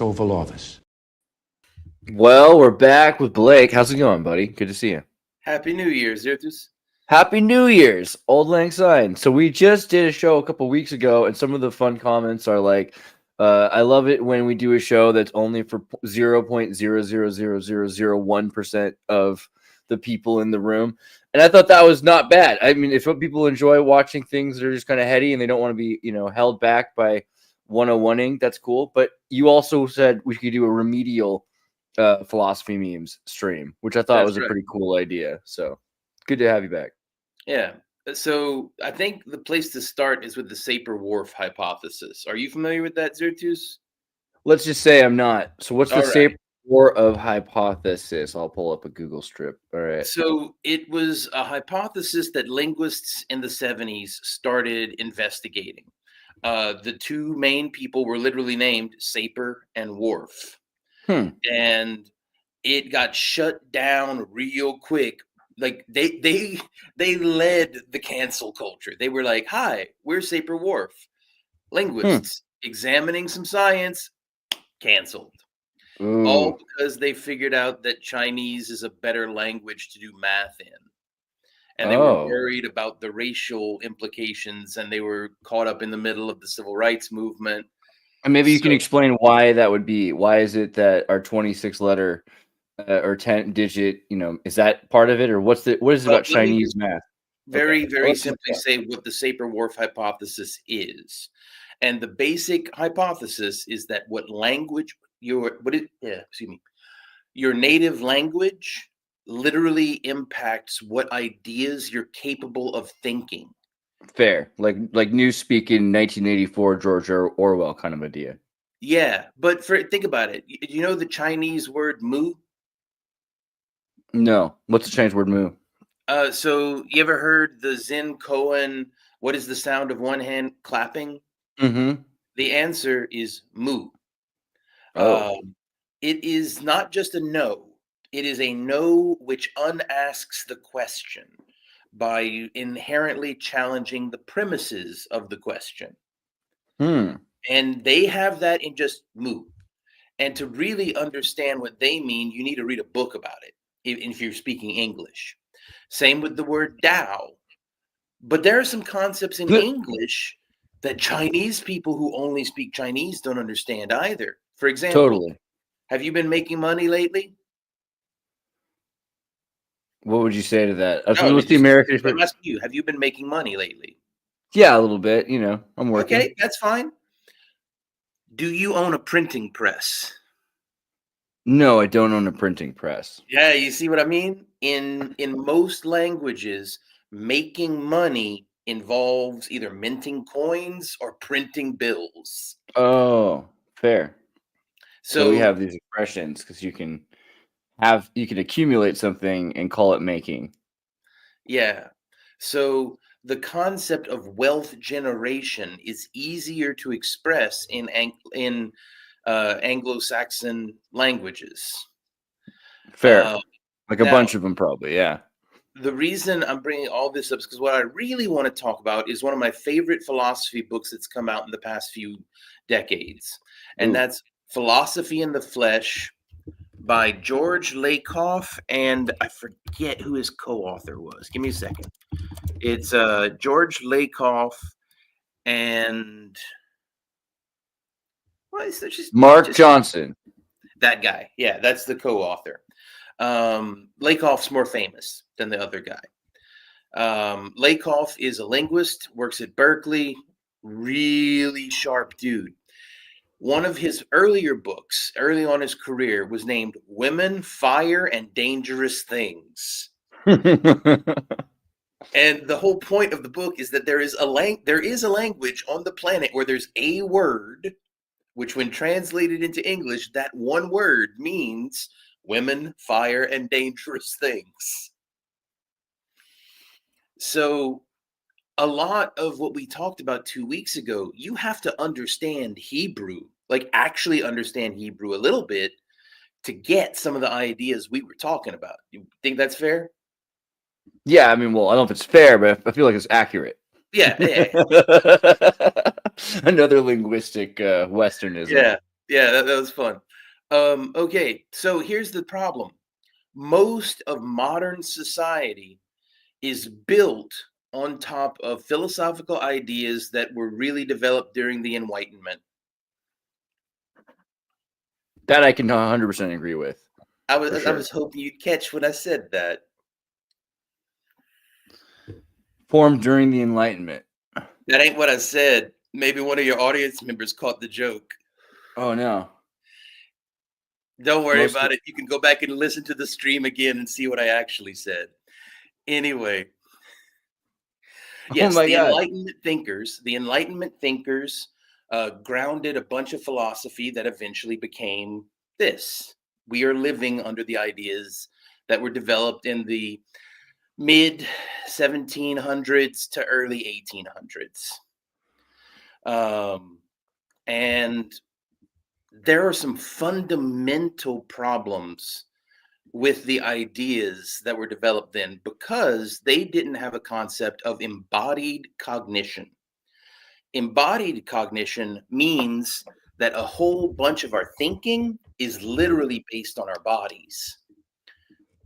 overall lawless. Well, we're back with Blake. How's it going, buddy? Good to see you. Happy New Year, Xirtus. Happy New Year's, Old Lang Syne. So we just did a show a couple weeks ago, and some of the fun comments are like, I love it when we do a show that's only for 0.0000001% of the people in the room. And I thought that was not bad. I mean, if people enjoy watching things that are just kind of heady and they don't want to be, held back by 101ing, that's cool. But you also said we could do a remedial philosophy memes stream, which I thought was a pretty cool idea. So good to have you back. Yeah. So I think the place to start is with the Sapir-Whorf Hypothesis. Are you familiar with that, Xirtus? Let's just say I'm not. So what's the Sapir-Whorf Hypothesis? I'll pull up a Google strip. All right. So it was a hypothesis that linguists in the 70s started investigating. The two main people were literally named Sapir and Whorf. And it got shut down real quick. Like they led the cancel culture. They were like, "Hi, we're Sapir-Whorf, linguists examining some science." Canceled. All because they figured out that Chinese is a better language to do math in, and they were worried about the racial implications, and they were caught up in the middle of the civil rights movement. And maybe you can explain why that would be. Why is it that our 26-letter or 10-digit, is that part of it, or what is it about Chinese math? Very simply say what the Sapir-Whorf hypothesis is, and the basic hypothesis is that your native language literally impacts what ideas you're capable of thinking. Fair, like Newspeak in 1984, George Orwell kind of idea. Yeah, but think about it. You know the Chinese word "mu"? No. What's the Chinese word "mu"? So you ever heard the Zen koan, what is the sound of one hand clapping? Mm-hmm. The answer is "mu." It is not just a no. It is a no which unasks the question by inherently challenging the premises of the question. And they have that in just "mu." And to really understand what they mean, you need to read a book about it if you're speaking English. Same with the word Tao. But there are some concepts in English that Chinese people who only speak Chinese don't understand either. For example, have you been making money lately? What would you say to that? What's the American? I'm asking you, have you been making money lately? Yeah, a little bit. I'm working. Okay, that's fine. Do you own a printing press? No, I don't own a printing press. Yeah, you see what I mean? In most languages, making money involves either minting coins or printing bills. Oh, fair. So we have these expressions because you can accumulate something and call it making. Yeah. So the concept of wealth generation is easier to express in Anglo-Saxon languages. Fair. Like a bunch of them probably, yeah. The reason I'm bringing all this up is because what I really want to talk about is one of my favorite philosophy books that's come out in the past few decades. And that's Philosophy in the Flesh by George Lakoff, and I forget who his co-author was. Give me a second. It's George Lakoff and Mark Johnson. That guy. Yeah, that's the co-author. Lakoff's more famous than the other guy. Lakoff is a linguist, works at Berkeley, really sharp dude. One of his earlier books, early on his career, was named Women, Fire, and Dangerous Things. And the whole point of the book is that there is a language on the planet where there's a word, which when translated into English, that one word means women, fire, and dangerous things. So a lot of what we talked about 2 weeks ago, you have to understand Hebrew, like actually understand Hebrew a little bit to get some of the ideas we were talking about. You think that's fair? Yeah, I mean, well, I don't know if it's fair, but I feel like it's accurate. Yeah. Another linguistic Westernism. Yeah, that was fun. Okay, so here's the problem. Most of modern society is built on top of philosophical ideas that were really developed during the Enlightenment. That I can 100% agree with. I For was I sure. was hoping you'd catch when I said that. Formed during the Enlightenment. That ain't what I said. Maybe one of your audience members caught the joke. Oh no. Don't worry Most about it. You can go back and listen to the stream again and see what I actually said. Anyway, Oh yes, my God. The Enlightenment thinkers grounded a bunch of philosophy that eventually became this. We are living under the ideas that were developed in the mid 1700s to early 1800s. And there are some fundamental problems with the ideas that were developed then because they didn't have a concept of embodied cognition. Embodied cognition means that a whole bunch of our thinking is literally based on our bodies.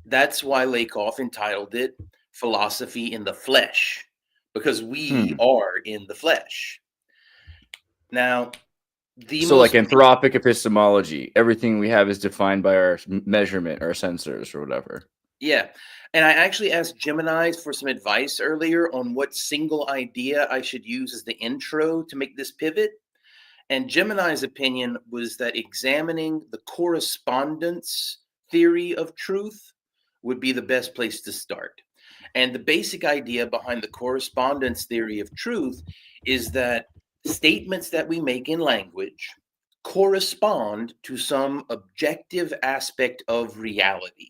That's why Lakoff entitled it Philosophy in the Flesh, because we are in the flesh. Now, so like anthropic epistemology, everything we have is defined by our measurement, our sensors or whatever. Yeah. And I actually asked Gemini for some advice earlier on what single idea I should use as the intro to make this pivot. And Gemini's opinion was that examining the correspondence theory of truth would be the best place to start. And the basic idea behind the correspondence theory of truth is that statements that we make in language correspond to some objective aspect of reality.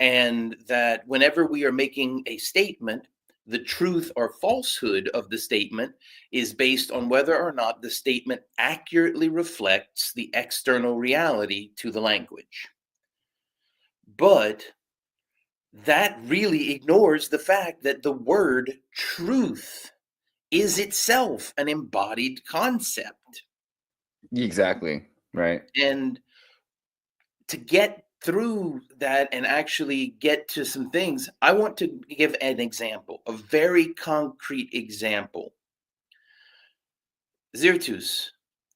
And that whenever we are making a statement, the truth or falsehood of the statement is based on whether or not the statement accurately reflects the external reality to the language. But that really ignores the fact that the word truth is itself an embodied concept. Exactly. Right. And to get through that and actually get to some things, I want to give an example, a very concrete example. Xirtus,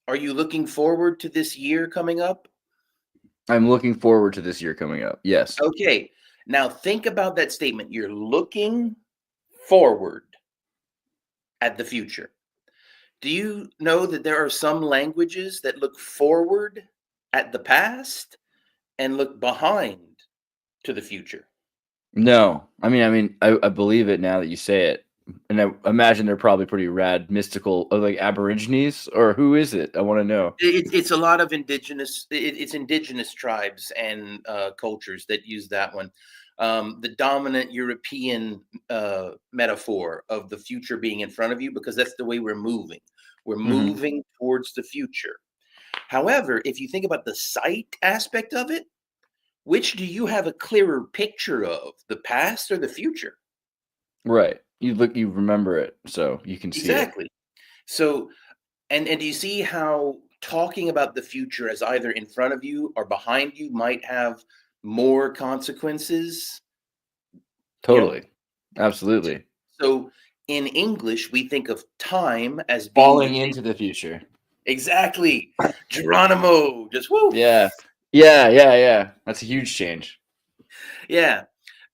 are you looking forward to this year coming up? I'm looking forward to this year coming up. Yes. Okay. Now think about that statement. You're looking forward at the future. Do you know that there are some languages that look forward at the past and look behind to the future? No. I believe it now that you say it. And I imagine they're probably pretty rad, mystical, like Aborigines, or who is it? I want to know. It's a lot of indigenous. It's indigenous tribes and cultures that use that one. The dominant European metaphor of the future being in front of you, because that's the way we're moving. We're moving towards the future. However, if you think about the sight aspect of it, which do you have a clearer picture of, the past or the future? Right. You remember it, so you can see it. Exactly. So, and do you see how talking about the future as either in front of you or behind you might have more consequences? Totally. Absolutely. So in English, we think of time as being Falling into the future. Exactly. Geronimo, just woo. Yeah. That's a huge change. Yeah.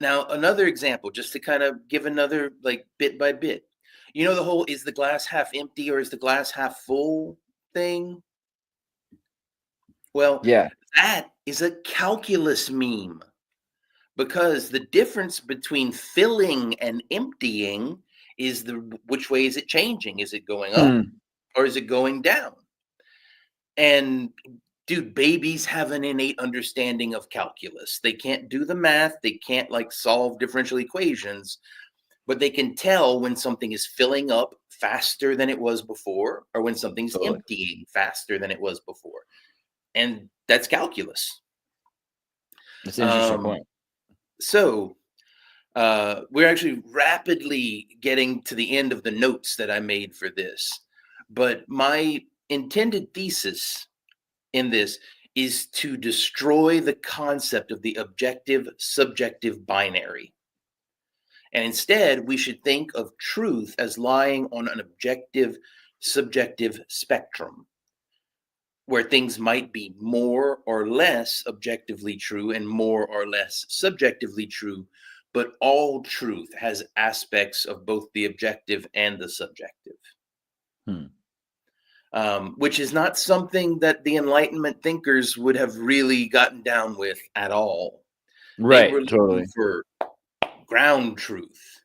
Now, another example, just to kind of give another like bit by bit. You know, the whole is the glass half empty or is the glass half full thing? Well, Yeah. that is a calculus meme because the difference between filling and emptying is which way is it changing? Is it going up or is it going down? And dude, babies have an innate understanding of calculus. They can't do the math, they can't like solve differential equations, but they can tell when something is filling up faster than it was before or when something's emptying faster than it was before. And that's calculus. That's an interesting point. So we're actually rapidly getting to the end of the notes that I made for this. But my intended thesis in this is to destroy the concept of the objective-subjective binary. And instead, we should think of truth as lying on an objective-subjective spectrum, where things might be more or less objectively true and more or less subjectively true, but all truth has aspects of both the objective and the subjective. Which is not something that the Enlightenment thinkers would have really gotten down with at all. Right, They were totally. looking for ground truth.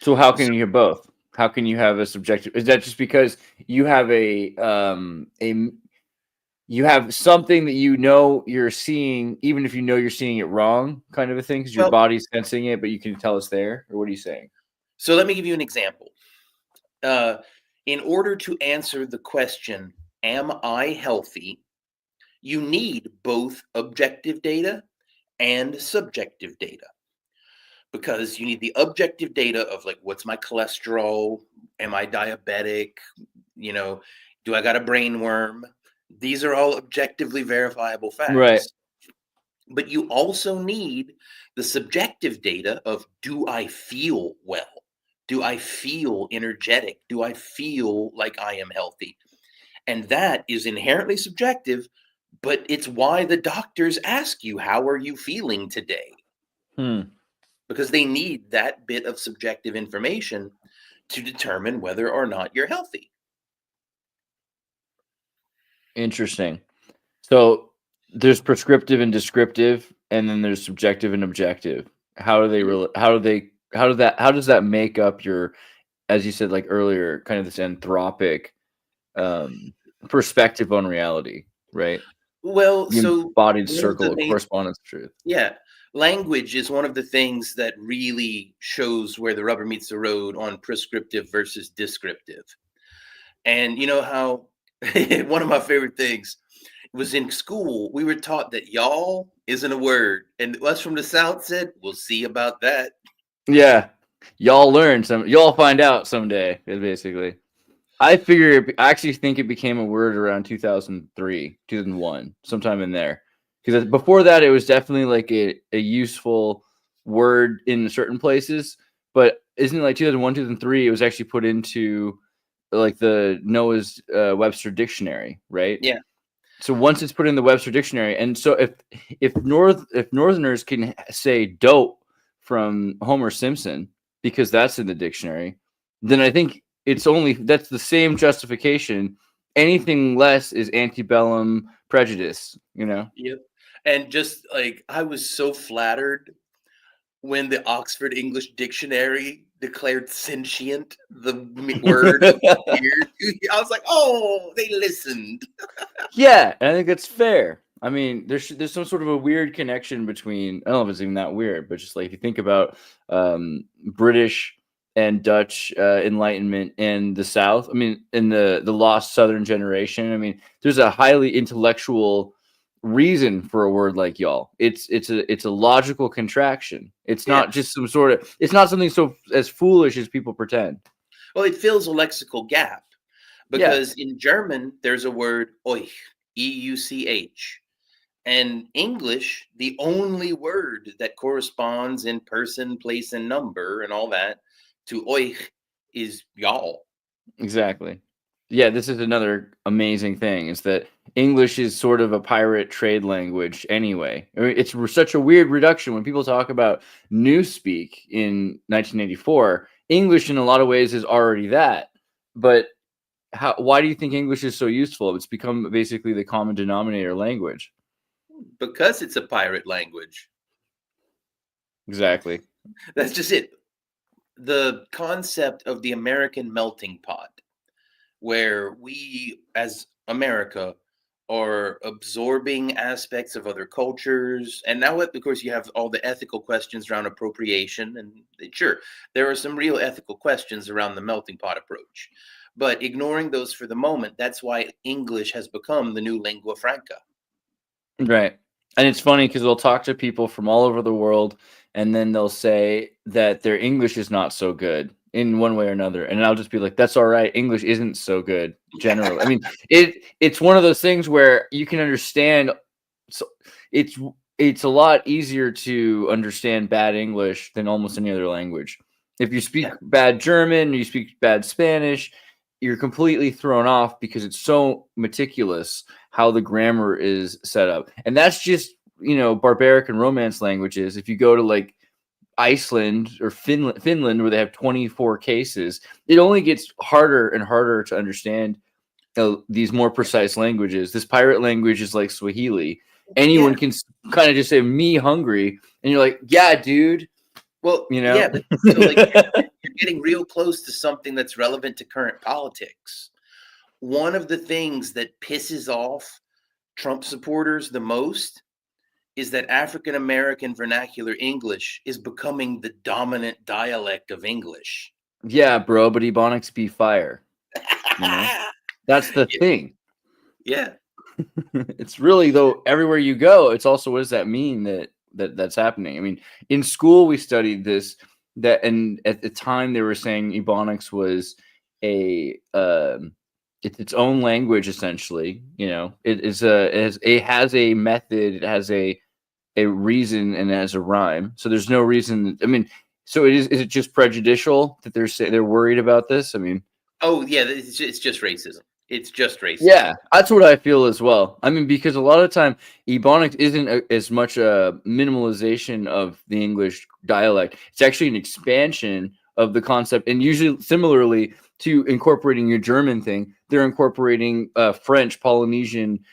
So how can you have both? How can you have a subjective? Is that just because you have you have something that you know you're seeing, even if you know you're seeing it wrong, kind of a thing, because your body's sensing it, but you can tell it's there? Or what are you saying? So let me give you an example. In order to answer the question, am I healthy? You need both objective data and subjective data, because you need the objective data of like, what's my cholesterol? Am I diabetic? You know, do I got a brain worm? These are all objectively verifiable facts. Right. But you also need the subjective data of, do I feel well? Do I feel energetic? Do I feel like I am healthy? And that is inherently subjective, but it's why the doctors ask you, how are you feeling today? Because they need that bit of subjective information to determine whether or not you're healthy. Interesting. So there's prescriptive and descriptive, and then there's subjective and objective. How do they how does that make up your, as you said like earlier, kind of this anthropic perspective on reality, right? Well, the so embodied circle of correspondence truth. Yeah. Language is one of the things that really shows where the rubber meets the road on prescriptive versus descriptive. And you know how one of my favorite things was, in school, we were taught that y'all isn't a word. And us from the South said, we'll see about that. Yeah. Y'all learn y'all find out someday, basically. I actually think it became a word around 2003, 2001, sometime in there. Because before that, it was definitely like a useful word in certain places. But isn't it like 2001, 2003? It was actually put into like the Noah's Webster dictionary, right? Yeah. So once it's put in the Webster dictionary, and so if Northerners can say dope from Homer Simpson because that's in the dictionary, then I think that's the same justification. Anything less is antebellum prejudice, you know? Yep. And just like, I was so flattered when the Oxford English Dictionary declared sentient the word weird. I was like, oh, they listened. Yeah, I think that's fair. I mean, there's some sort of a weird connection between, I don't know if it's even that weird, but just like if you think about British and Dutch Enlightenment and the South, I mean, in the lost Southern generation, I mean, there's a highly intellectual reason for a word like y'all. It's a logical contraction. It's not just some sort of, it's not something so as foolish as people pretend. Well, it fills a lexical gap, because in German there's a word euch, E-U-C-H. And English, the only word that corresponds in person, place, and number and all that to euch is y'all. Exactly. Yeah, this is another amazing thing, is that English is sort of a pirate trade language anyway. I mean, it's such a weird reduction when people talk about Newspeak in 1984. English in a lot of ways is already that. But why do you think English is so useful? It's become basically the common denominator language. Because it's a pirate language. Exactly. That's just it. The concept of the American melting pot, where we as America are absorbing aspects of other cultures. And now, of course, you have all the ethical questions around appropriation. And sure, there are some real ethical questions around the melting pot approach. But ignoring those for the moment, that's why English has become the new lingua franca. Right. And it's funny because we'll talk to people from all over the world, and then they'll say that their English is not so good. in one way or another, and I'll just be like, that's all right. English isn't so good generally. I mean, it's one of those things where you can understand. So it's a lot easier to understand bad English than almost any other language. If you speak bad German, you speak bad Spanish, you're completely thrown off because it's so meticulous how the grammar is set up. And that's just, barbaric and Romance languages. If you go to like Iceland or Finland, where they have 24 cases, it only gets harder and harder to understand these more precise languages. This pirate language is like Swahili. Anyone can kind of just say "me hungry," and you're like, "Yeah, dude." Well, Yeah, but so like you're getting real close to something that's relevant to current politics. One of the things that pisses off Trump supporters the most is that African American vernacular English is becoming the dominant dialect of English. Yeah, bro, but Ebonics be fire. That's the thing. Yeah. It's really, though, everywhere you go, it's also, what does that mean that's happening? I mean, in school we studied this, and at the time they were saying Ebonics was it's its own language essentially. It has a method, it has a reason, and it has a rhyme. So there's no reason. I mean, so is it just prejudicial that they're worried about this? I mean, oh yeah, it's just racism. It's just racism. Yeah, that's what I feel as well. I mean, because a lot of the time, Ebonics isn't as much a minimalization of the English dialect. It's actually an expansion of the concept. And usually, similarly to incorporating your German thing, they're incorporating French, Polynesian,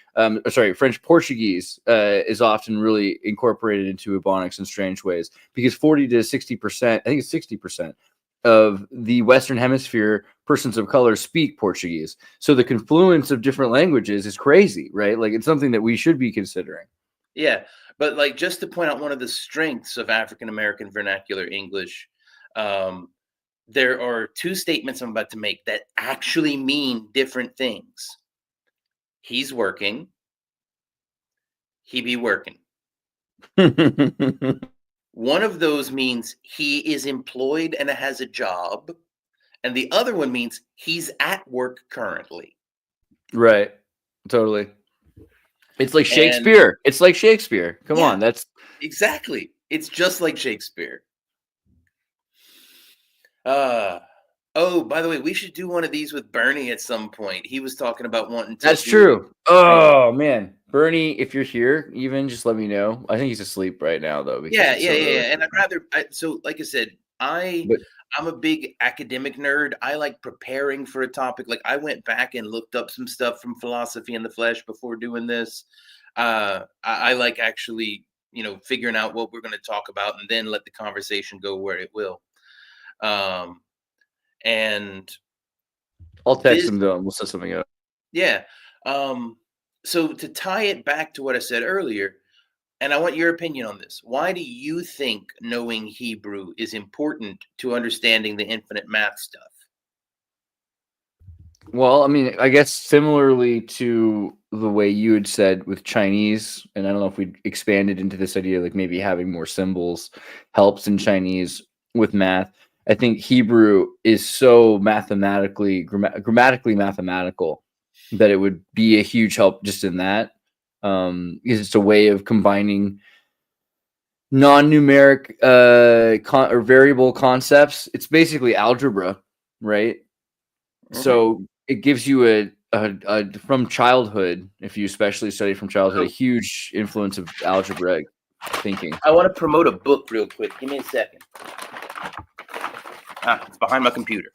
French Portuguese is often really incorporated into Ebonics in strange ways. Because 40 to 60%, I think it's 60%, of the Western Hemisphere persons of color speak Portuguese. So the confluence of different languages is crazy, right? Like, it's something that we should be considering. Yeah, but like, just to point out one of the strengths of African American vernacular English, there are two statements I'm about to make that actually mean different things. He's working. He be working. One of those means he is employed and has a job, and the other one means he's at work currently. Right. Totally. It's like Shakespeare. It's like Shakespeare. Come on, that's exactly. It's just like Shakespeare. Oh, by the way, we should do one of these with Bernie at some point. He was talking about wanting to. That's true. Oh man, Bernie, if you're here, even just let me know. I think he's asleep right now, though. Yeah. And I'd rather. So, like I said, I'm a big academic nerd. I like preparing for a topic. Like, I went back and looked up some stuff from Philosophy in the Flesh before doing this. I like actually, figuring out what we're going to talk about and then let the conversation go where it will. And I'll text him though, and we'll set something up. Yeah. So to tie it back to what I said earlier, and I want your opinion on this. Why do you think knowing Hebrew is important to understanding the infinite math stuff? Well, I mean, I guess similarly to the way you had said with Chinese, and I don't know if we expanded into this idea, like maybe having more symbols helps in Chinese with math. I think Hebrew is so grammatically mathematical that it would be a huge help just in that. Because it's a way of combining non-numeric or variable concepts. It's basically algebra, right? Mm-hmm. So it gives you a from childhood, if you especially study from childhood, a huge influence of algebraic thinking. I want to promote a book real quick. Give me a second. It's behind my computer.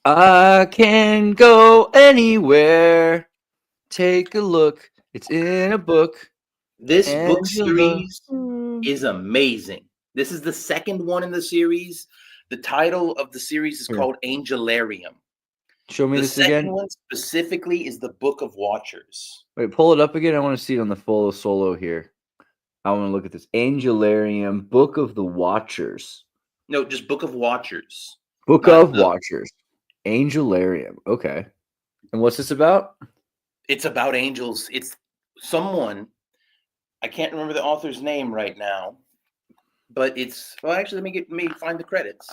I can go anywhere. Take a look. It's in a book. This book series is amazing. This is the second one in the series. The title of the series is called Angelarium. Show me this again. The second one specifically is the Book of Watchers. Wait, pull it up again. I want to see it on the full solo here. I want to look at this. Angelarium, Book of the Watchers. No, just Book of Watchers. Book of Watchers. Angelarium. Okay. And what's this about? It's about angels. It's someone, I can't remember the author's name right now, but it's, well, actually, let me find the credits.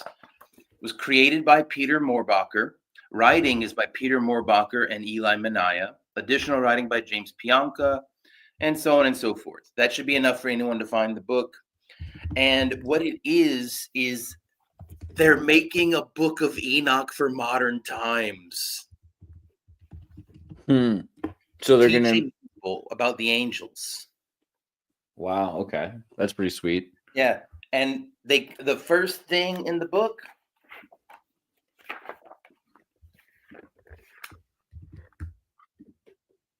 was created by Peter Moorbacher. Writing is by Peter Moorbacher and Eli Manaya. Additional writing by James Pianka, and so on and so forth. That should be enough for anyone to find the book. And what it is they're making a Book of Enoch for modern times. So they're teaching people about the angels. Wow. Okay, that's pretty sweet. Yeah, and the first thing in the book.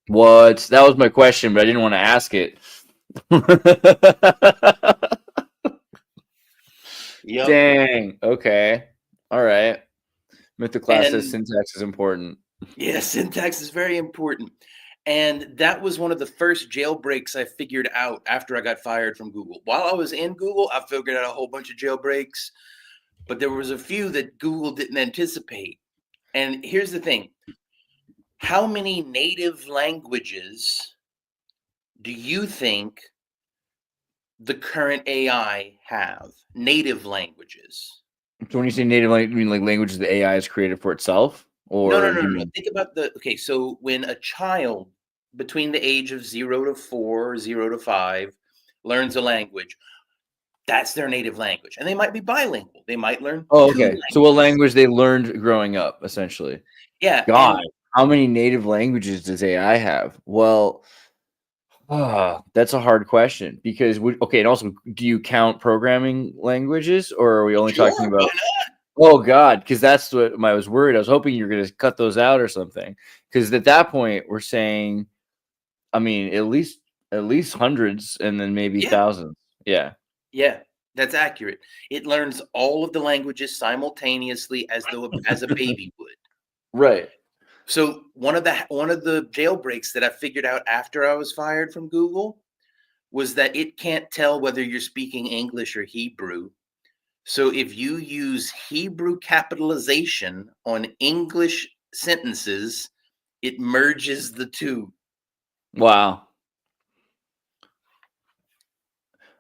What? That was my question, but I didn't want to ask it. Yep. Dang. Okay. All right. Mythic class says syntax is important. Yeah, syntax is very important. And that was one of the first jailbreaks I figured out after I got fired from Google. While I was in Google, I figured out a whole bunch of jailbreaks, but there was a few that Google didn't anticipate. And here's the thing. How many native languages do you think the current AI have? Native languages. So when you say native language, you mean like languages the AI has created for itself? Or No. Think about so when a child between the age of 0 to 4, 0 to 5 learns a language, that's their native language. And they might be bilingual. They might learn Oh, two okay. languages. So what language they learned growing up, essentially? Yeah. God, how many native languages does AI have? Well, that's a hard question because and also, do you count programming languages, or are we only talking about? Oh God, because that's what I was worried. I was hoping you were going to cut those out or something. Because at that point, we're saying, I mean, at least hundreds, and then maybe thousands. Yeah. Yeah, that's accurate. It learns all of the languages simultaneously as a baby would. Right. So one of the jailbreaks that I figured out after I was fired from Google was that it can't tell whether you're speaking English or Hebrew. So if you use Hebrew capitalization on English sentences, it merges the two. Wow.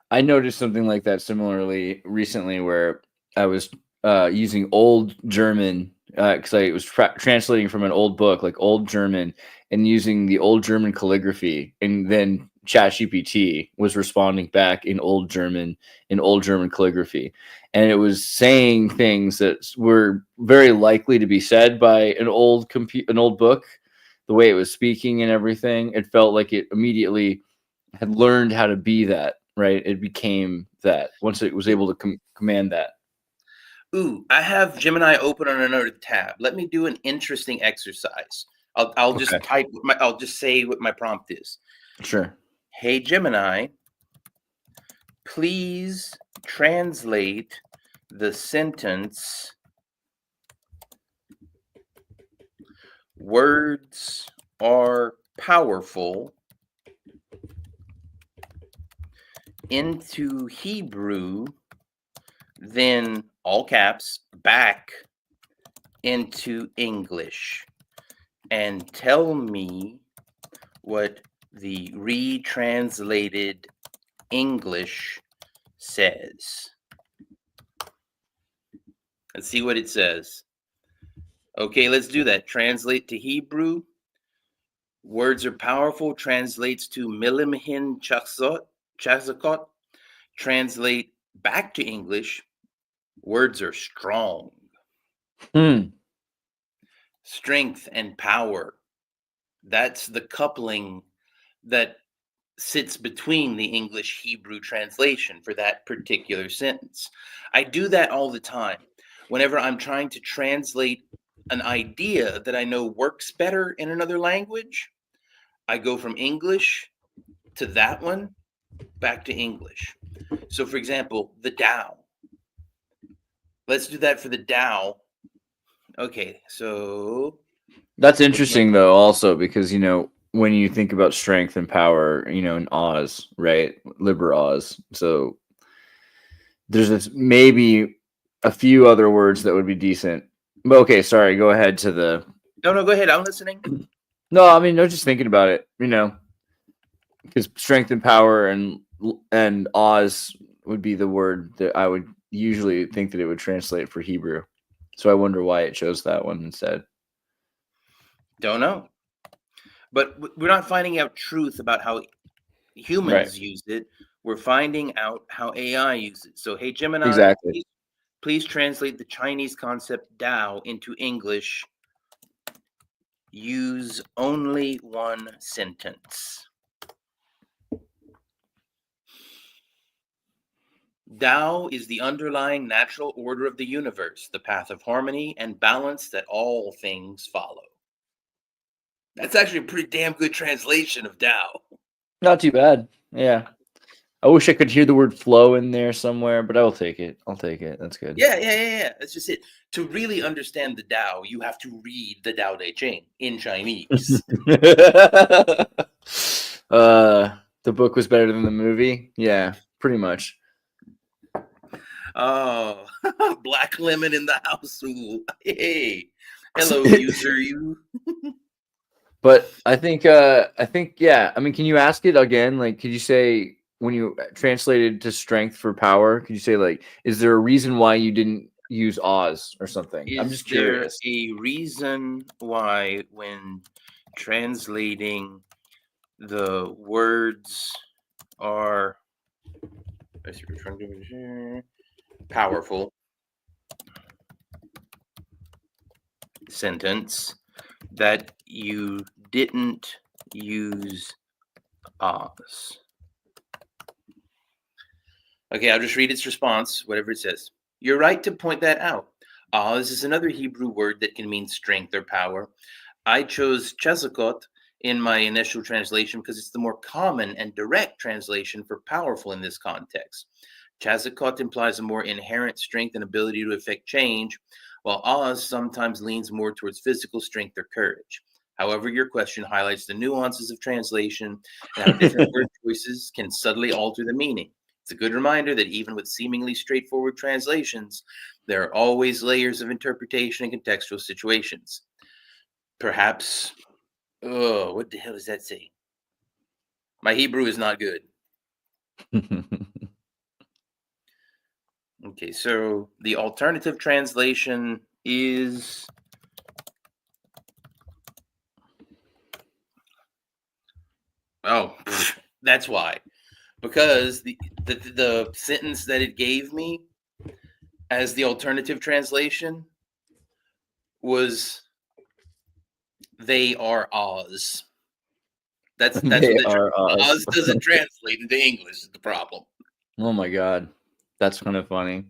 I noticed something like that similarly recently where I was using old German because I was translating from an old book, like old German, and using the old German calligraphy, and then ChatGPT was responding back in old German calligraphy, and it was saying things that were very likely to be said by an old book. The way it was speaking and everything, it felt like it immediately had learned how to be that. Right, it became that once it was able to command that. Ooh, I have Gemini open on another tab. Let me do an interesting exercise. I'll just type. I'll just say what my prompt is. Sure. Hey Gemini, please translate the sentence "Words are powerful" into Hebrew, then all caps back into English, and tell me what the retranslated English says. Let's see what it says. Okay, let's do that. Translate to Hebrew. Words are powerful translates to Milimhin Chazakot. Translate back to English. Words are strong. Strength and power. That's the coupling that sits between the English Hebrew translation for that particular sentence. I do that all the time. Whenever I'm trying to translate an idea that I know works better in another language, I go from English to that one, back to English. So for example, the Tao. Let's do that for the Tao. Okay, so that's interesting though, also because when you think about strength and power, in Oz, right? Liber Oz. So there's maybe a few other words that would be decent. But okay, sorry, go ahead to the. No, go ahead. I'm listening. No, I mean, no, just thinking about it, because strength and power and Oz would be the word that I would usually think that it would translate for Hebrew. So I wonder why it chose that one instead. Don't know. But we're not finding out truth about how humans use it. We're finding out how AI uses it. So, hey, Gemini, Exactly. please translate the Chinese concept Dao into English. Use only one sentence. Tao is the underlying natural order of the universe, the path of harmony and balance that all things follow. That's actually a pretty damn good translation of Tao. Not too bad. Yeah. I wish I could hear the word flow in there somewhere, but I'll take it. I'll take it. That's good. Yeah. That's just it. To really understand the Tao, you have to read the Tao Te Ching in Chinese. The book was better than the movie. Yeah, pretty much. Oh, Black Lemon in the house. Ooh. Hey, hello, user. You. But I think, yeah. I mean, can you ask it again? Like, could you say when you translated to strength for power? Could you say like, is there a reason why you didn't use Oz or something? I'm Is just there curious. a reason why, when translating, the words are powerful sentence that you didn't use Oz? Okay, I'll just read its response, whatever it says. You're right to point that out. Oz is another Hebrew word that can mean strength or power. I chose chesakot in my initial translation because it's the more common and direct translation for powerful in this context. Chesakot implies a more inherent strength and ability to effect change, while Oz sometimes leans more towards physical strength or courage. However, your question highlights the nuances of translation and how different word choices can subtly alter the meaning. It's a good reminder that even with seemingly straightforward translations, there are always layers of interpretation and contextual situations. Perhaps, what the hell does that say? My Hebrew is not good. Okay, so the alternative translation is that's why. Because the sentence that it gave me as the alternative translation was they are Oz. That's what Oz doesn't translate into English is the problem. Oh my god, that's kind of funny.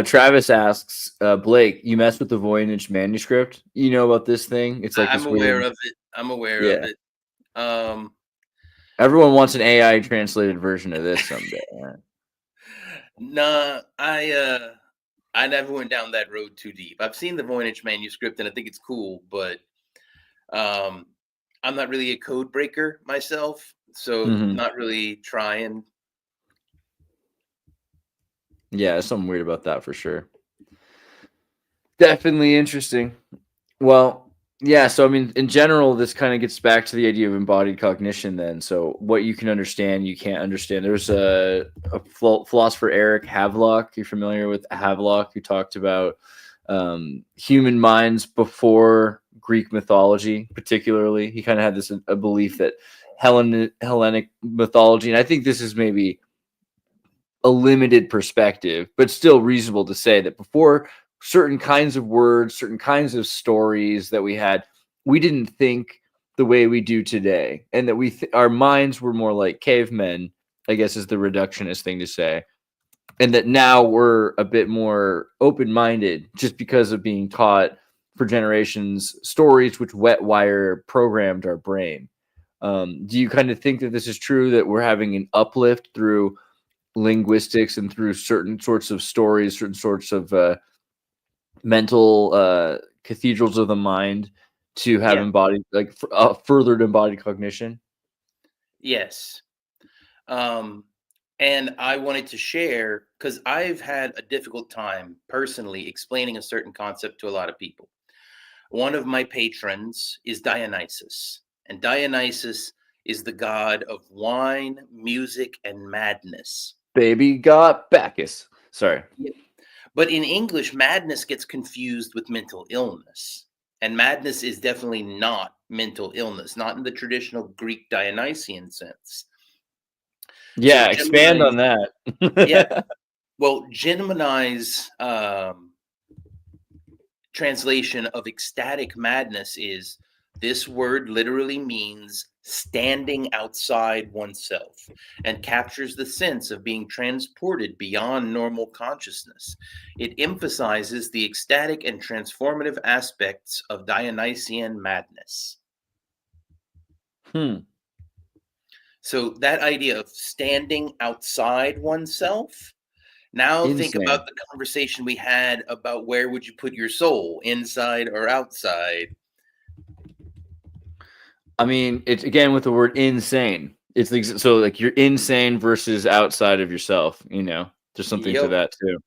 Travis asks, Blake, you messed with the Voynich Manuscript? You know about this thing? It's like I'm aware of it. I'm aware of it. Everyone wants an AI translated version of this someday. Right? Nah, I never went down that road too deep. I've seen the Voynich Manuscript and I think it's cool, but I'm not really a code breaker myself, so not really trying. Yeah, there's something weird about that for sure. Definitely interesting. Well, yeah, so I mean, in general, this kind of gets back to the idea of embodied cognition then. So what you can understand, you can't understand. There's a philosopher, Eric Havelock. You're familiar with Havelock, who talked about human minds before Greek mythology, particularly. He kind of had this a belief that Hellenic mythology, and I think this is maybe a limited perspective, but still reasonable to say that before certain kinds of words, certain kinds of stories that we had, we didn't think the way we do today, and that our minds were more like cavemen, I guess is the reductionist thing to say, and that now we're a bit more open-minded just because of being taught for generations stories which wet wire programmed our brain. Do you kind of think that this is true, that we're having an uplift through linguistics and through certain sorts of stories, certain sorts of mental cathedrals of the mind to have embodied, like furthered embodied cognition? Yes. And I wanted to share because I've had a difficult time personally explaining a certain concept to a lot of people. One of my patrons is Dionysus, and Dionysus is the god of wine, music, and madness. Baby got Bacchus. Sorry. Yeah. But in English, madness gets confused with mental illness. And madness is definitely not mental illness, not in the traditional Greek Dionysian sense. Yeah, expand on that. Yeah. Well, Gemini's translation of ecstatic madness is, this word literally means standing outside oneself, and captures the sense of being transported beyond normal consciousness. It emphasizes the ecstatic and transformative aspects of Dionysian madness. So that idea of standing outside oneself. Now Insane. Think about the conversation we had about where would you put your soul, inside or outside? I mean, it's again with the word insane. It's so like you're insane versus outside of yourself. You know, there's something to that too.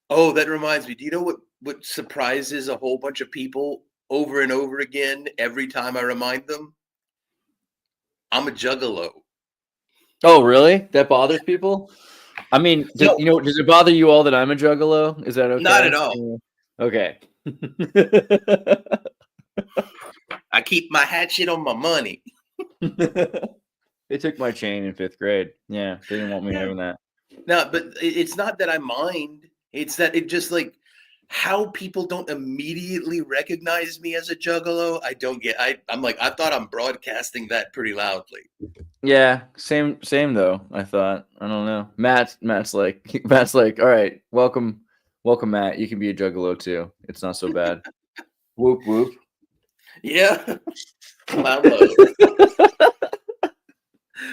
Oh, that reminds me. Do you know what surprises a whole bunch of people over and over again every time I remind them? I'm a juggalo. Oh, really? That bothers people? I mean, does it bother you all that I'm a juggalo? Is that okay? Not at all. Okay. I keep my hatchet on my money. They took my chain in 5th grade. Yeah, they didn't want me having that. No, but it's not that I mind. It's that it just like how people don't immediately recognize me as a juggalo. I don't get. I'm like, I thought I'm broadcasting that pretty loudly. Yeah, same though. I thought. I don't know. Matt's like, all right, welcome, Matt. You can be a juggalo too. It's not so bad. Whoop whoop. Yeah.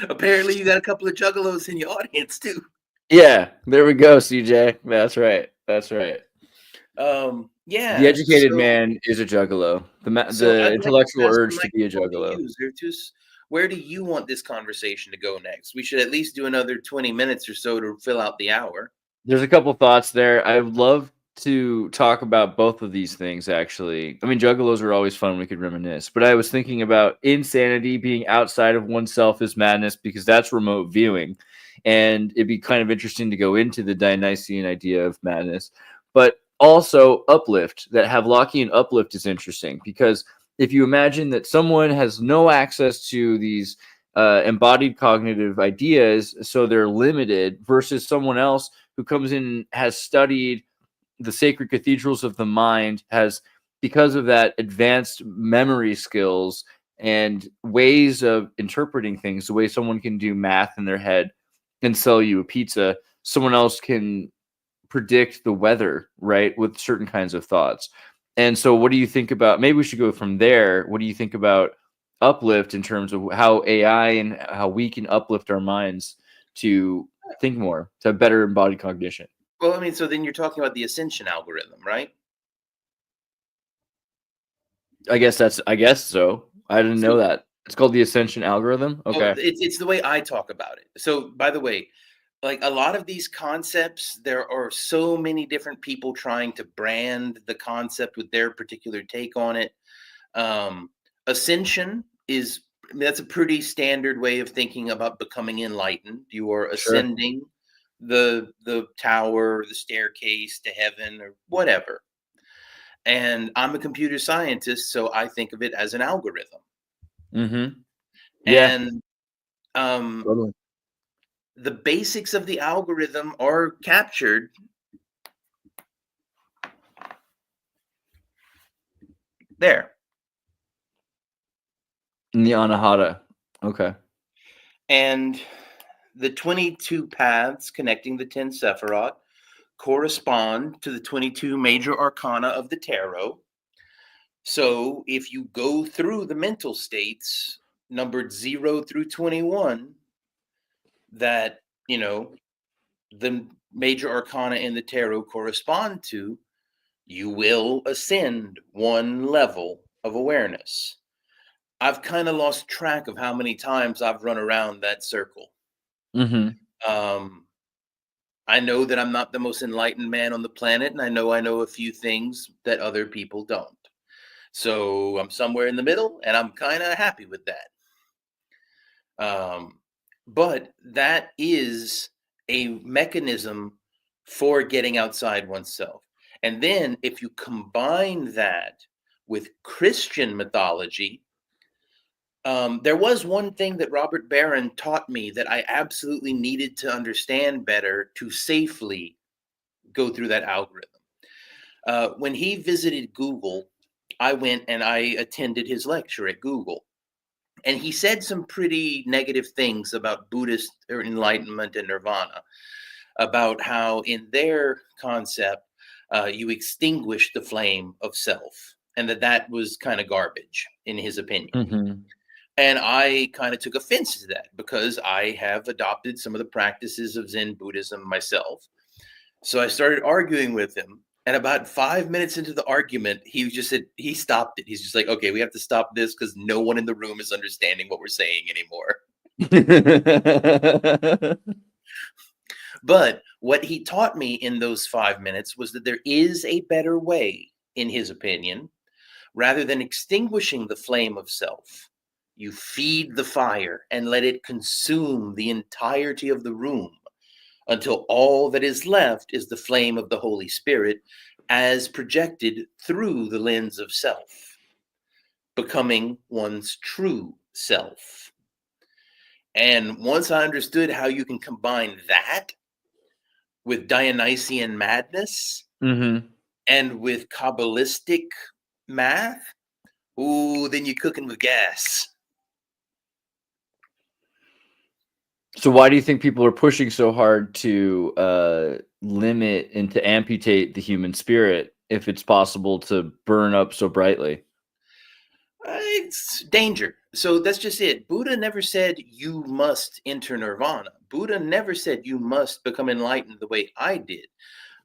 Apparently, you got a couple of juggalos in your audience too. Yeah, there we go, CJ. That's right. Yeah. The educated man is a juggalo. The intellectual urge to be a juggalo. Xirtus, where do you want this conversation to go next? We should at least do another 20 minutes or so to fill out the hour. There's a couple thoughts there. I would love to talk about both of these things, actually. I mean, juggalos are always fun. We could reminisce. But I was thinking about insanity being outside of oneself is madness, because that's remote viewing. And it'd be kind of interesting to go into the Dionysian idea of madness. But also uplift, that Havelockian uplift is interesting, because if you imagine that someone has no access to these embodied cognitive ideas, so they're limited, versus someone else who comes in, has studied the sacred cathedrals of the mind, has, because of that, advanced memory skills and ways of interpreting things, the way someone can do math in their head and sell you a pizza, someone else can predict the weather, right, with certain kinds of thoughts. And so what do you think about, maybe we should go from there, what do you think about uplift in terms of how AI and how we can uplift our minds to think more, to have better embodied cognition? Well, I mean, so then you're talking about the Ascension algorithm, right? I guess so. I didn't know that. It's called the Ascension algorithm. Okay. Well, it's the way I talk about it. So, by the way, like a lot of these concepts, there are so many different people trying to brand the concept with their particular take on it. Ascension is, that's a pretty standard way of thinking about becoming enlightened. You are ascending the tower, the staircase to heaven, or whatever. And I'm a computer scientist, so I think of it as an algorithm. Mm-hmm. Yeah. And totally. the basics of the algorithm are captured there in the Anahata. Okay. And the 22 paths connecting the 10 Sephiroth correspond to the 22 major arcana of the tarot. So if you go through the mental states numbered 0 through 21 that, the major arcana in the tarot correspond to, you will ascend one level of awareness. I've kind of lost track of how many times I've run around that circle. Mm-hmm. I know that I'm not the most enlightened man on the planet, and I know a few things that other people don't. So I'm somewhere in the middle, and I'm kind of happy with that. But that is a mechanism for getting outside oneself. And then if you combine that with Christian mythology, there was one thing that Robert Barron taught me that I absolutely needed to understand better to safely go through that algorithm. When he visited Google, I went and I attended his lecture at Google. And he said some pretty negative things about Buddhist or enlightenment and nirvana, about how in their concept, you extinguish the flame of self, and that was kind of garbage in his opinion. Mm-hmm. And I kind of took offense to that because I have adopted some of the practices of Zen Buddhism myself. So I started arguing with him. And about 5 minutes into the argument, he just said, he stopped it. He's just like, okay, we have to stop this because no one in the room is understanding what we're saying anymore. But what he taught me in those 5 minutes was that there is a better way, in his opinion. Rather than extinguishing the flame of self, you feed the fire and let it consume the entirety of the room until all that is left is the flame of the Holy Spirit as projected through the lens of self, becoming one's true self. And once I understood how you can combine that with Dionysian madness Mm-hmm. and with Kabbalistic math, ooh, then you're cooking with gas. So why do you think people are pushing so hard to limit and to amputate the human spirit if it's possible to burn up so brightly? It's danger. So that's just it. Buddha never said you must enter nirvana. Buddha never said you must become enlightened the way I did.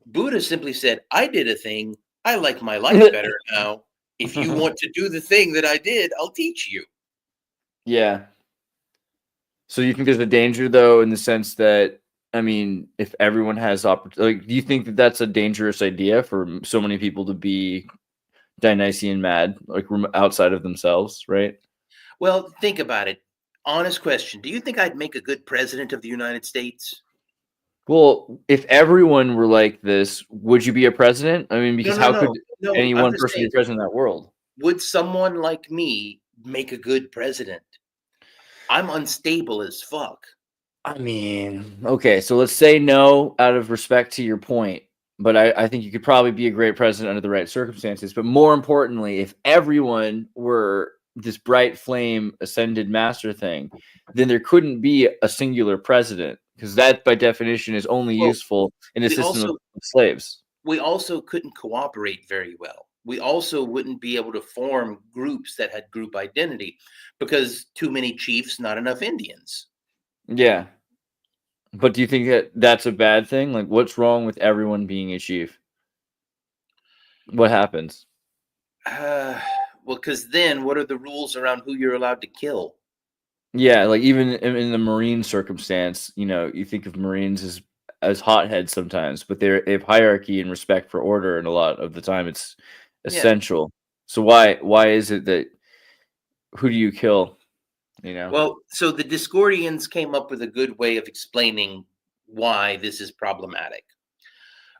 Buddha simply said, I did a thing. I like my life better now. If you want to do the thing that I did, I'll teach you. Yeah. So you think there's a danger, though, in the sense that, I mean, if everyone has opportunity, like, do you think that that's a dangerous idea for so many people to be Dionysian mad, like outside of themselves, right? Well, think about it. Honest question. Do you think I'd make a good president of the United States? Well, if everyone were like this, would you be a president? I mean, because how could No. any I'm one just person saying, be president of that world? would someone like me make a good president? I'm unstable as fuck. I mean, okay, so let's say no out of respect to your point, but I think you could probably be a great president under the right circumstances. But more importantly, if everyone were this bright flame ascended master thing, then there couldn't be a singular president because that, by definition, is only Well, useful in a we system of also slaves. we also couldn't cooperate very well. We also wouldn't be able to form groups that had group identity because too many chiefs, not enough Indians. Yeah. But do you think that that's a bad thing? Like, what's wrong with everyone being a chief? What happens? Well, because then what are the rules around who you're allowed to kill? Yeah, like even in the Marine circumstance, you think of Marines as hotheads sometimes, but they have hierarchy and respect for order, and a lot of the time it's Yeah. essential. So why is it that who do you kill? Well, so the Discordians came up with a good way of explaining why this is problematic.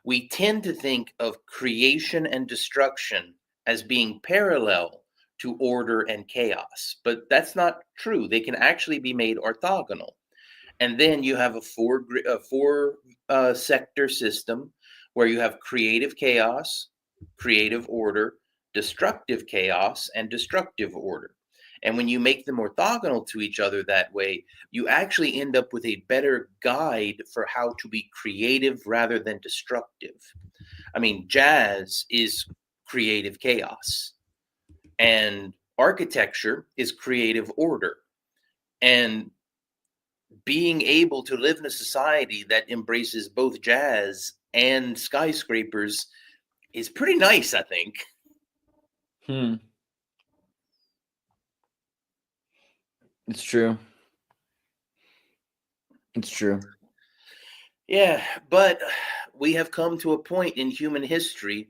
We tend to think of creation and destruction as being parallel to order and chaos, but that's not true. They can actually be made orthogonal. And then you have a four sector system where you have creative chaos, creative order, destructive chaos, and destructive order. And when you make them orthogonal to each other that way, you actually end up with a better guide for how to be creative rather than destructive. I mean, jazz is creative chaos, and architecture is creative order. And being able to live in a society that embraces both jazz and skyscrapers is pretty nice, I think. It's true. It's true. Yeah, but we have come to a point in human history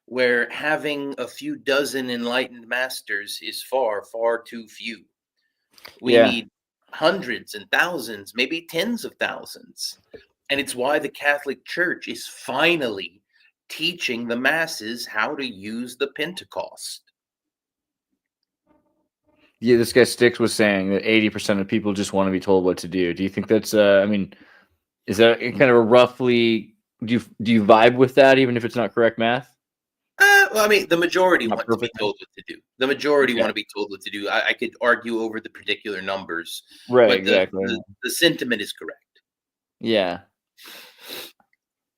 where having a few dozen enlightened masters is far, far too few. We Yeah. need hundreds and thousands, maybe tens of thousands. And it's why the Catholic Church is finally teaching the masses how to use the Pentecost. Yeah, this guy Sticks was saying that 80% of people just want to be told what to do. Do you think that's I mean, is that kind of a roughly, do you vibe with that even if it's not correct math? Well, I mean, the majority Not want to be perfect. told what to do. The majority Okay. want to be told what to do. I could argue over the particular numbers, Right, but exactly. the sentiment is correct. Yeah.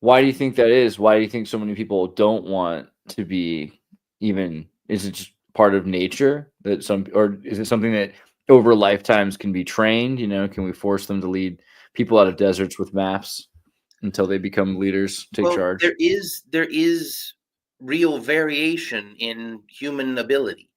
Why do you think that is? Why do you think so many people don't want to be even, is it just part of nature that some, or is it something that over lifetimes can be trained? You know, can we force them to lead people out of deserts with maps until they become leaders, take Well, charge? there is real variation in human ability.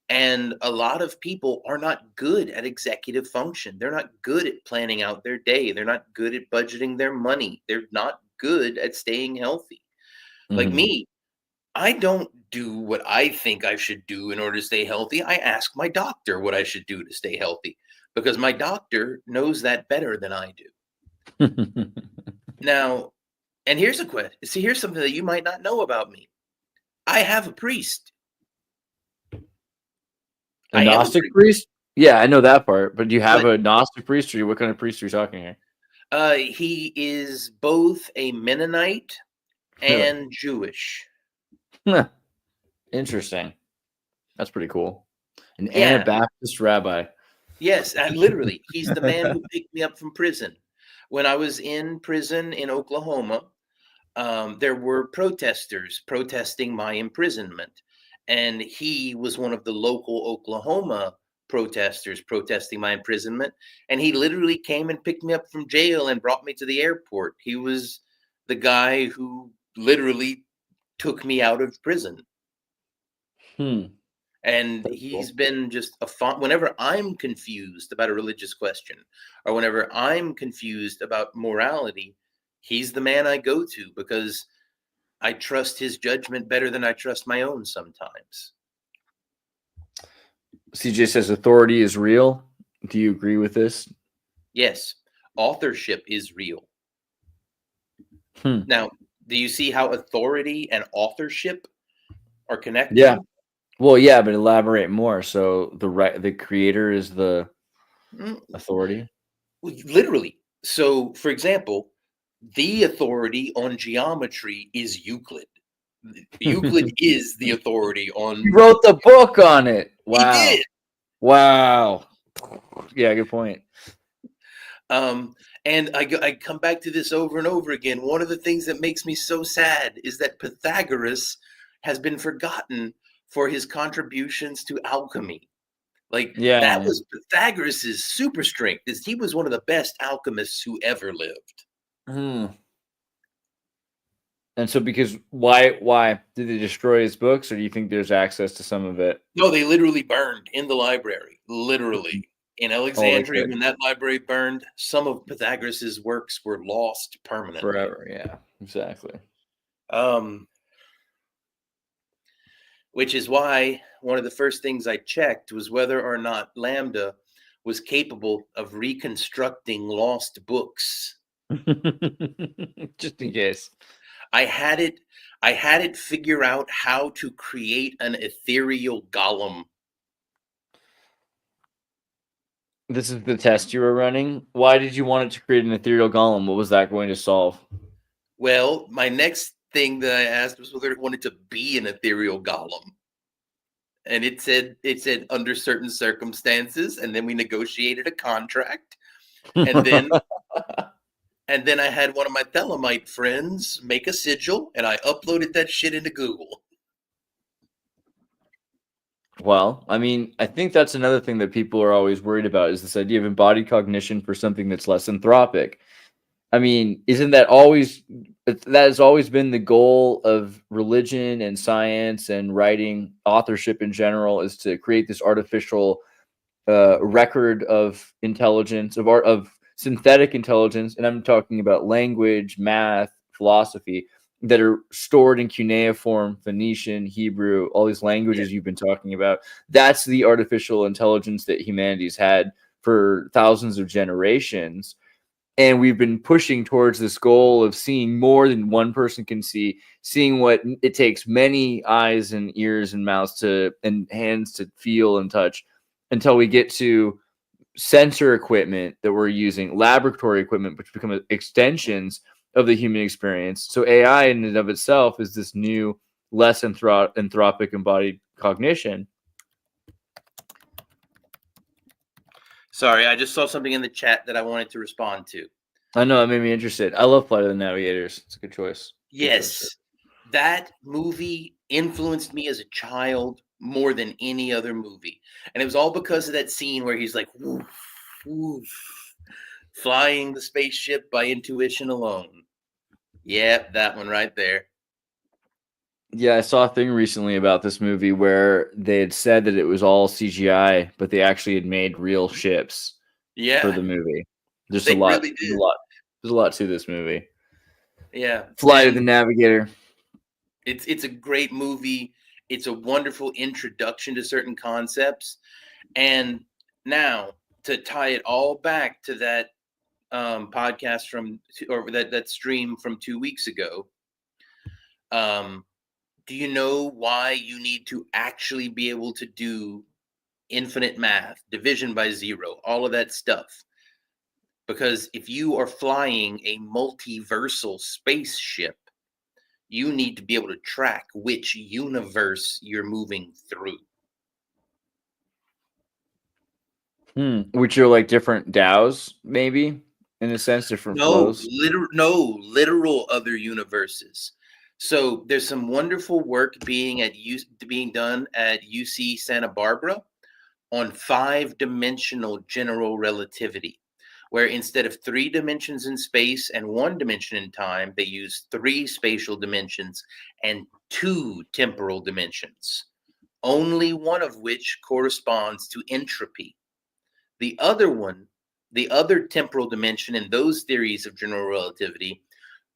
And a lot of people are not good at executive function. They're not good at planning out their day. They're not good at budgeting their money. They're not good at staying healthy. Like Mhm. me, I don't do what I think I should do in order to stay healthy. I ask my doctor what I should do to stay healthy because my doctor knows that better than I do. Now, and here's a question. See, here's something that you might not know about me. I have a priest. A I am a Gnostic priest. priest? Yeah, I know that part, but do you have What? a Gnostic priest, or what kind of priest are you talking here? He is both a Mennonite Really? and Jewish. Interesting. That's pretty cool. An Yeah, Anabaptist rabbi. yes, literally. He's the man who picked me up from prison. When I was in prison in Oklahoma, there were protesters protesting my imprisonment. And he was one of the local Oklahoma protesters protesting my imprisonment. And he literally came and picked me up from jail and brought me to the airport. He was the guy who literally took me out of prison. Hmm. And That's he's cool. been just whenever I'm confused about a religious question or whenever I'm confused about morality, he's the man I go to because I trust his judgment better than I trust my own sometimes. CJ says authority is real. Do you agree with this? Yes, authorship is real. Hmm. Now, do you see how authority and authorship are Yeah. connected? Well, yeah, but elaborate more. So the creator is the Mm, authority. literally. So, for example, the authority on geometry is Euclid. Euclid He is the authority on. wrote the book on it. He Wow. did. Wow. Yeah, good point. Um, and I come back to this over and over again. One of the things that makes me so sad is that Pythagoras has been forgotten for his contributions to alchemy. Like that Yeah. was Pythagoras's super strength. Is he was one of the best alchemists who ever lived. Hmm. And so, because why did they destroy his books, or do you think there's access to some of it? No, they literally burned in the library. Literally. In Oh, they Alexandria, could when that library burned, some of Pythagoras's works were lost permanently. forever. Yeah, exactly. Um, which is why one of the first things I checked was whether or not Lambda was capable of reconstructing lost books. Just in case. I had it figure out how to create an ethereal golem. This is the test you were running. Why did you want it to create an ethereal golem? What was that going to solve? Well, my next thing that I asked was whether it wanted to be an ethereal golem. And it said under certain circumstances, and then we negotiated a contract. And then And then I had one of my Thelemite friends make a sigil, and I uploaded that shit into Google. Well, I mean, I think that's another thing that people are always worried about is this idea of embodied cognition for something that's less anthropic. I mean, isn't that always, that has always been the goal of religion and science and writing, authorship in general, is to create this artificial record of intelligence, of art, of synthetic intelligence, and I'm talking about language, math, philosophy, that are stored in cuneiform, Phoenician, Hebrew, all these Yeah. languages you've been talking about. That's the artificial intelligence that humanity's had for thousands of generations. And we've been pushing towards this goal of seeing more than one person can see, seeing what it takes many eyes and ears and mouths and hands to feel and touch, until we get to sensor equipment that we're using, laboratory equipment, which become extensions of the human experience. So AI in and of itself is this new, less anthropic embodied cognition. Sorry, I just saw something in the chat that I wanted to respond to. I know, it made me interested. I love Flight of the Navigators. It's a good choice. Yes, that movie influenced me as a child more than any other movie. And it was all because of that scene where he's like, woof, woof, flying the spaceship by intuition alone. Yeah, that one right there. Yeah, I saw a thing recently about this movie where they had said that it was all CGI, but they actually had made real ships for the movie. There's a lot. Really There's a lot to this movie. Yeah. Flight of the Navigator. It's a great movie. It's a wonderful introduction to certain concepts. And now to tie it all back to that podcast or that stream from 2 weeks ago. Do you know why you need to actually be able to do infinite math, division by zero, all of that stuff? Because if you are flying a multiversal spaceship, you need to be able to track which universe you're moving through. Which are like different DAOs, maybe, in a sense, different flows. Literal other universes. So there's some wonderful work being done at UC Santa Barbara on 5-dimensional general relativity, where instead of 3 dimensions in space and 1 dimension in time, they use 3 spatial dimensions and 2 temporal dimensions, only one of which corresponds to entropy. The other temporal dimension in those theories of general relativity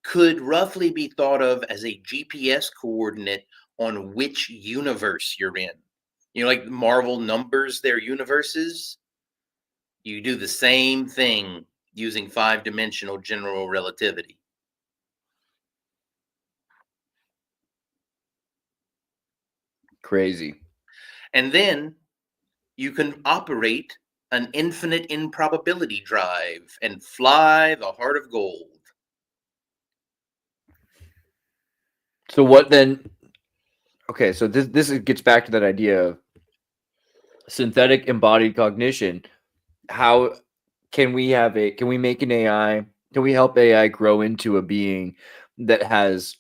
could roughly be thought of as a GPS coordinate on which universe you're in. You know, like Marvel numbers their universes. You do the same thing using 5-dimensional general relativity. Crazy. And then you can operate an infinite improbability drive and fly the heart of gold. So what then? Okay, so this gets back to that idea of synthetic embodied cognition. How can we make an AI? Can we help AI grow into a being that has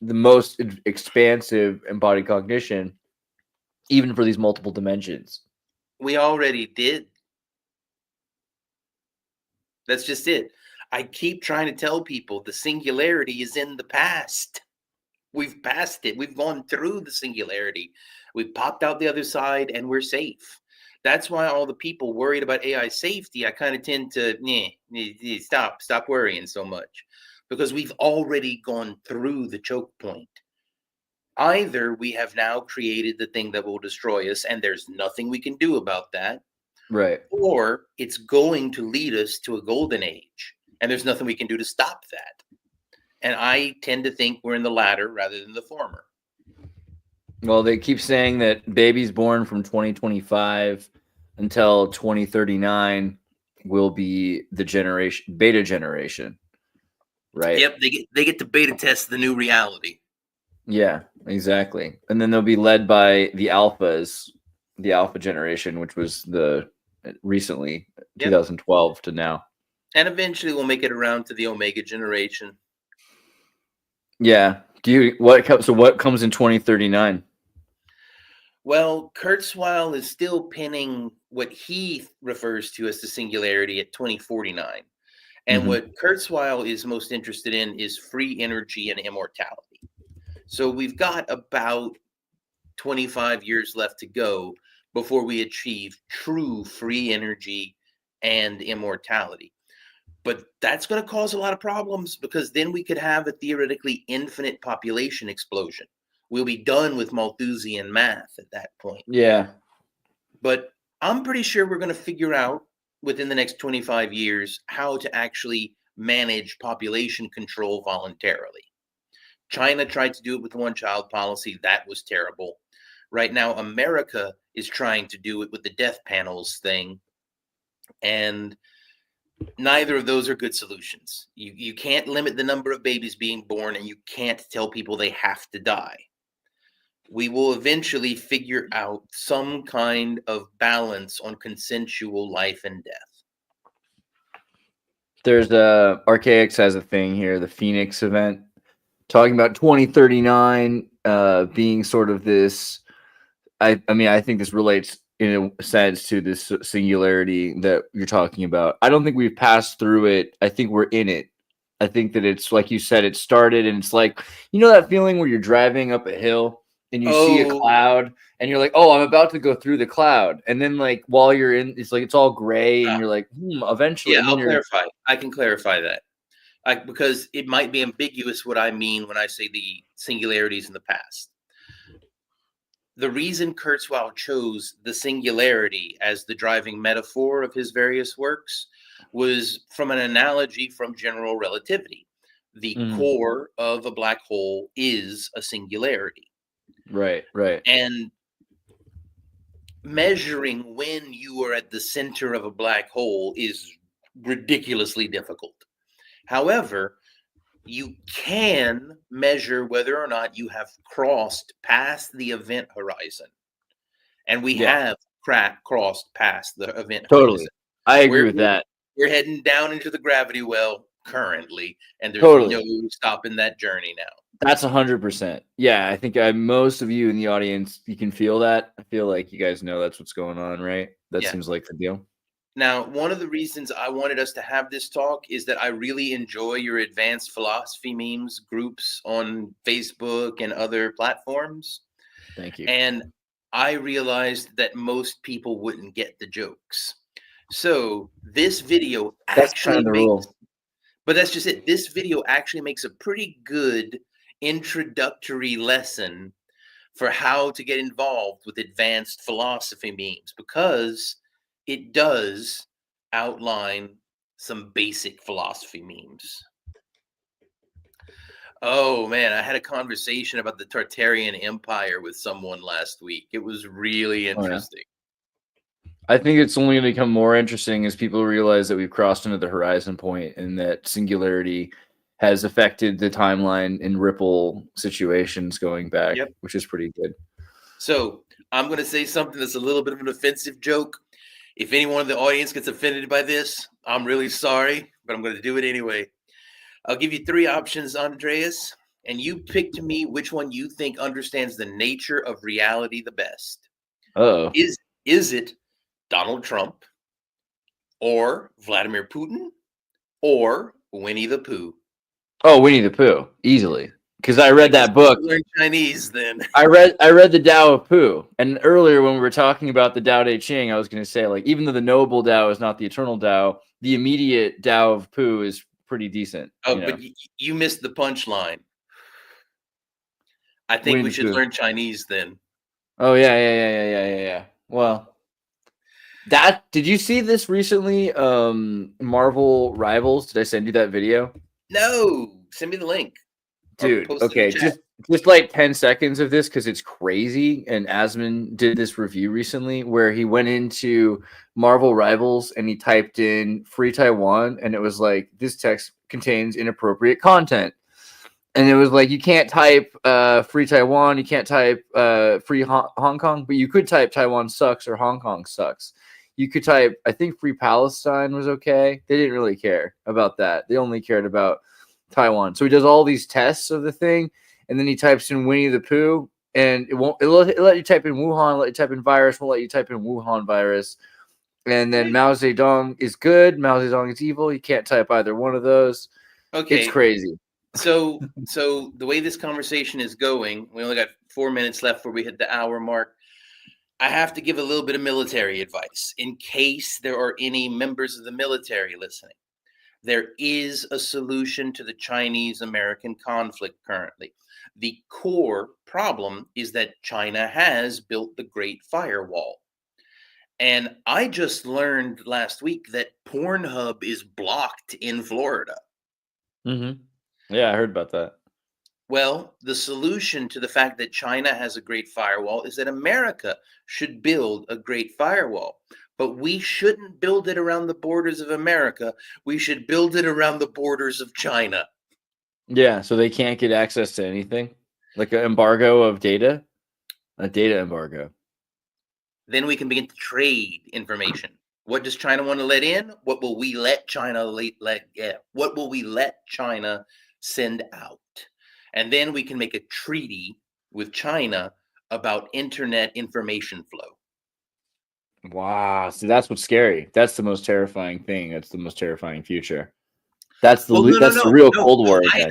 the most expansive embodied cognition, even for these multiple dimensions? We already did. That's just it. I keep trying to tell people the singularity is in the past. We've passed it. We've gone through the singularity. We've popped out the other side and we're safe. That's why all the people worried about AI safety, I kind of tend to stop worrying so much, because we've already gone through the choke point. Either we have now created the thing that will destroy us and there's nothing we can do about that, Right. or it's going to lead us to a golden age and there's nothing we can do to stop that. And I tend to think we're in the latter rather than the former. Well, they keep saying that babies born from 2025 until 2039 will be the beta generation, right? Yep, they get to beta test the new reality. Yeah, exactly. And then they'll be led by the alphas, the alpha generation, which was the recently 2012 to now. And eventually we'll make it around to the omega generation. Yeah. What comes in 2039? Well, Kurzweil is still pinning what he refers to as the singularity at 2049. And what Kurzweil is most interested in is free energy and immortality. So we've got about 25 years left to go before we achieve true free energy and immortality. But that's going to cause a lot of problems, because then we could have a theoretically infinite population explosion. We'll be done with Malthusian math at that point. Yeah. But I'm pretty sure we're going to figure out within the next 25 years how to actually manage population control voluntarily. China tried to do it with the one-child policy. That was terrible. Right now, America is trying to do it with the death panels thing. And neither of those are good solutions. You can't limit the number of babies being born, and you can't tell people they have to die. We will eventually figure out some kind of balance on consensual life and death. There's Archaics has a thing here, the Phoenix event, talking about 2039 being sort of this. I mean, I think this relates in a sense to this singularity that you're talking about. I don't think we've passed through it. I think we're in it. I think that it's like you said, it started, and it's like, you know, that feeling where you're driving up a hill and you see a cloud and you're like, oh, I'm about to go through the cloud. And then like while you're in, it's like, it's all gray and you're like, eventually. Yeah, and then I'll clarify. I can clarify that. Because it might be ambiguous what I mean when I say the singularities in the past. The reason Kurzweil chose the singularity as the driving metaphor of his various works was from an analogy from general relativity. The core of a black hole is a singularity. Right. And measuring when you are at the center of a black hole is ridiculously difficult. However, you can measure whether or not you have crossed past the event horizon. And we have crossed past the event horizon. I agree with that. We're heading down into the gravity well currently, and there's no stopping that journey now. That's 100%. Yeah, I think most of you in the audience, you can feel that. I feel like you guys know that's what's going on, right? That seems like the deal. Now, one of the reasons I wanted us to have this talk is that I really enjoy your advanced philosophy memes groups on Facebook and other platforms. Thank you. And I realized that most people wouldn't get the jokes. So this video actually makes, but that's just it. This video actually makes a pretty good introductory lesson for how to get involved with advanced philosophy memes, because it does outline some basic philosophy memes. Oh man, I had a conversation about the Tartarian Empire with someone last week. It was really interesting. I think it's only going to become more interesting as people realize that we've crossed into the horizon point and that singularity has affected the timeline in ripple situations going back, which is pretty good. So I'm going to say something that's a little bit of an offensive joke. If anyone in the audience gets offended by this, I'm really sorry, but I'm going to do it anyway. I'll give you three options, Andreas, and you pick to me which one you think understands the nature of reality the best. Oh, is it Donald Trump, or Vladimir Putin, or Winnie the Pooh? Oh, Winnie the Pooh, easily. Because I read that book. Learn Chinese then. I read the Tao of Pooh, and earlier when we were talking about the Tao Te Ching, I was going to say, like, even though the noble Tao is not the eternal Tao, the immediate Tao of Pooh is pretty decent. Oh, but you missed the punchline. I think we should learn Chinese then. Oh yeah. Well, did you see this recently? Marvel Rivals. Did I send you that video? No, send me the link. Dude, okay, just like 10 seconds of this because it's crazy. And Asman did this review recently where he went into Marvel Rivals and he typed in Free Taiwan, and it was like, this text contains inappropriate content. And it was like, you can't type Free Taiwan, you can't type Free Hong Kong, but you could type Taiwan sucks or Hong Kong sucks. You could type, I think Free Palestine was okay. They didn't really care about that. They only cared about Taiwan. So he does all these tests of the thing, and then he types in Winnie the Pooh, and it'll let you type in Wuhan, let you type in virus, won't let you type in Wuhan virus. And then Mao Zedong is good, Mao Zedong is evil. You can't type either one of those. Okay. It's crazy. So the way this conversation is going, we only got 4 minutes left before we hit the hour mark. I have to give a little bit of military advice in case there are any members of the military listening. There is a solution to the Chinese-American conflict currently. The core problem is that China has built the Great Firewall. And I just learned last week that Pornhub is blocked in Florida. Yeah, I heard about that. Well, the solution to the fact that China has a great firewall is that America should build a great firewall. But we shouldn't build it around the borders of America. We should build it around the borders of China. Yeah, so they can't get access to anything, like an embargo of data, a data embargo. Then we can begin to trade information. What does China want to let in? What will we let China What will we let China send out? And then we can make a treaty with China about internet information flow. Wow, see, that's what's scary. That's the most terrifying thing. That's the most terrifying future. That's the that's the real Cold War again.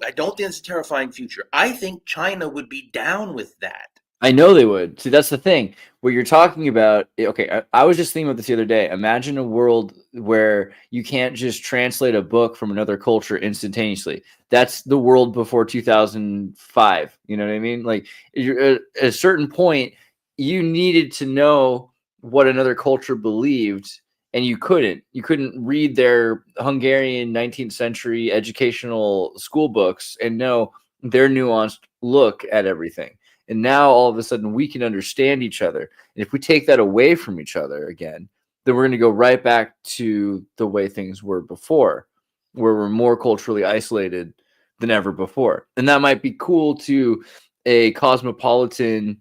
I don't think it's a terrifying future. I think China would be down with that. I know they would. See, that's the thing. What you're talking about, okay, I was just thinking about this the other day. Imagine a world where you can't just translate a book from another culture instantaneously. That's the world before 2005. You know what I mean? Like, at a certain point, you needed to know what another culture believed, and you couldn't. You couldn't read their Hungarian 19th century educational school books and know their nuanced look at everything. And now all of a sudden we can understand each other. And if we take that away from each other again, then we're going to go right back to the way things were before, where we're more culturally isolated than ever before. And that might be cool to a cosmopolitan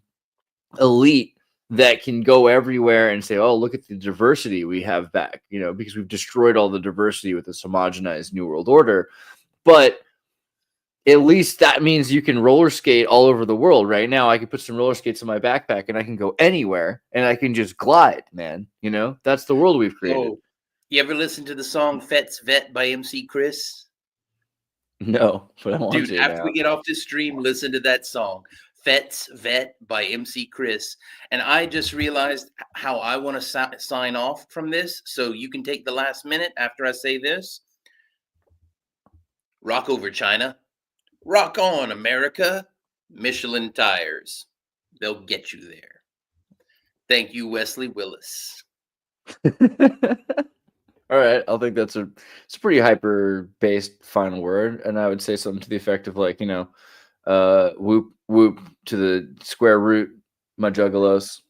elite that can go everywhere and say, oh, look at the diversity we have back, because we've destroyed all the diversity with this homogenized New World Order. But at least that means you can roller skate all over the world. Right now, I can put some roller skates in my backpack and I can go anywhere and I can just glide, man. That's the world we've created. Oh, you ever listen to the song Fet's Vet by MC Chris? No, but I want to. Dude, after we get off this stream, listen to that song. Fet's Vet by MC Chris. And I just realized how I want to sign off from this. So you can take the last minute after I say this. Rock over, China. Rock on, America. Michelin tires. They'll get you there. Thank you, Wesley Willis. All right. I think it's a pretty hyper-based final word. And I would say something to the effect of like, whoop, whoop to the square root, my juggalos.